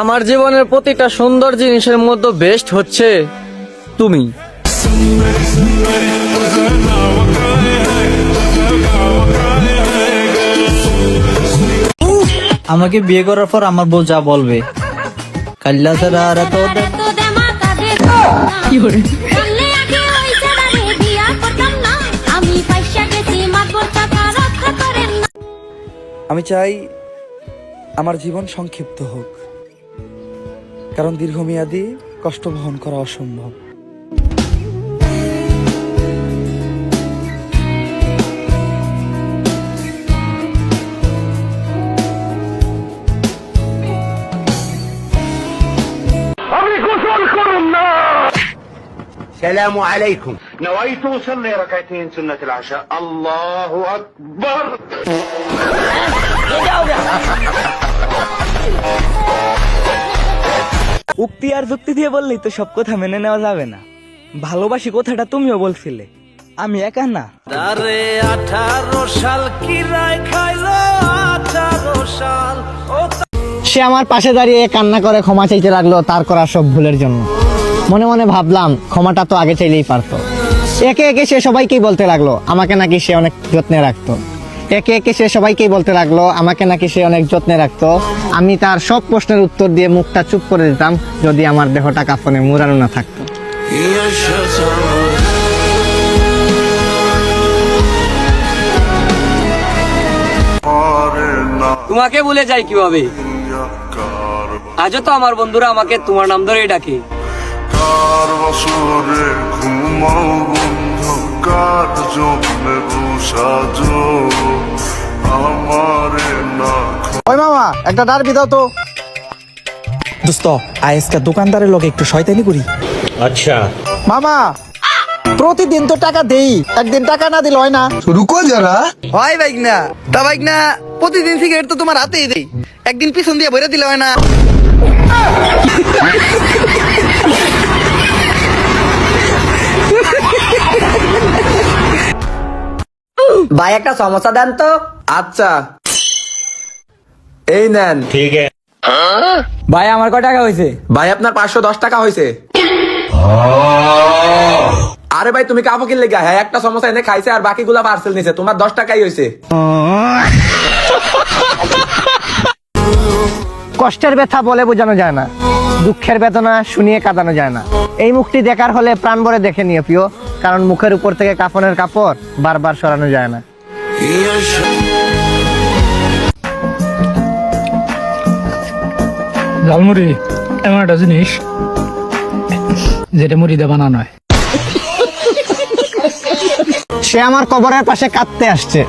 আমার জীবনের প্রতিটা সুন্দর জিনিসের মধ্যে বেস্ট হচ্ছে তুমি। আমাকে বিয়ে করার পর আমার বউ যা বলবে কাল্লা ছাড়া আর এত আমি চাই আমার জীবন সংক্ষিপ্ত হোক, কারণ দীর্ঘমেয়াদী কষ্ট বহন করা অসম্ভব। السلام عليكم. نويت أصلي ركعتين سنة العشاء. الله أكبر. উক্তি আর যুক্তি দিয়ে বললেই তো সব কথা মেনে নেওয়া যাবে না। ভালোবাসি কথাটা তুমিও বলছিলে, আমি একা না। 18 সাল কি রায় খাইলো 18 সাল। সে আমার পাশে দাঁড়িয়ে কান্না করে ক্ষমা চাইতে লাগলো তার করা সব ভুলের জন্য। মনে মনে ভাবলাম ক্ষমাটা তো আগে চাইলেই পারতো। একে একে সে সবাইকেই বলতে লাগলো আমাকে নাকি সে অনেক যত্নে রাখতো। একে একে সে সবাইকেই বলতে লাগলো আমাকে নাকি সে অনেক যত্নে রাখতো। আমি তার সব প্রশ্নের উত্তর দিয়ে মুখটা চুপ করে দিতাম যদি আমার দেহটা কাফনে মুড়ানো না থাকতো। তোমাকে ভুলে যাই কিভাবে? আজও তো আমার বন্ধুরা আমাকে তোমার নাম ধরেই ডাকে। ওই মামা একটা ডারবি দাও তো। দোস্ত আজকে দোকানদারের লোক একটু শয়তানি করি। अच्छा. মামা প্রতিদিন তো টাকা দেই, একদিন টাকা না দিলে হয় না। रुको जरा। হয় বাইক না তা বাইক না, প্রতিদিন সিগারেট তো তোমার হাতেই দেই, একদিন পিছন দিয়ে ভরে দিলে হয় না। ভাই একটা সমস্যা দেন তো। আচ্ছা এই নেন। ठीक है. ভাই আমার কয় টাকা হয়েছে? ভাই আপনার 510 টাকা হয়েছে। আরে ভাই তুমি কাপড় কিনলে গা? হ্যাঁ একটা সমস্যা এনে খাইছে আর বাকিগুলা পার্সেল নিছে, তোমার 10 টাকাই হয়েছে। কষ্টের ব্যথা বলে বোঝানো যায় না, দুঃখের বেদনা শুনিয়ে কাঁদানো যায় না। এই মুখটি দেখার হলে প্রাণ ভরে দেখে নিও প্রিয়, কারণ মুখের উপর থেকে কাফনের কাপড় বারবার সরানো যায় না। ঝালমুড়ি এমন একটা জিনিস যেটা মুড়ি দিয়ে বানানো হয়। সে আমার কবরের পাশে কাঁদতে আসছে,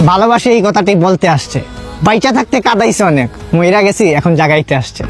ভালোবাসে এই কথাটি বলতে আসছে। বাইচা থাকতে কাঁদাইছে অনেক, মইরা গেছি এখন জাগাইতে আসছে।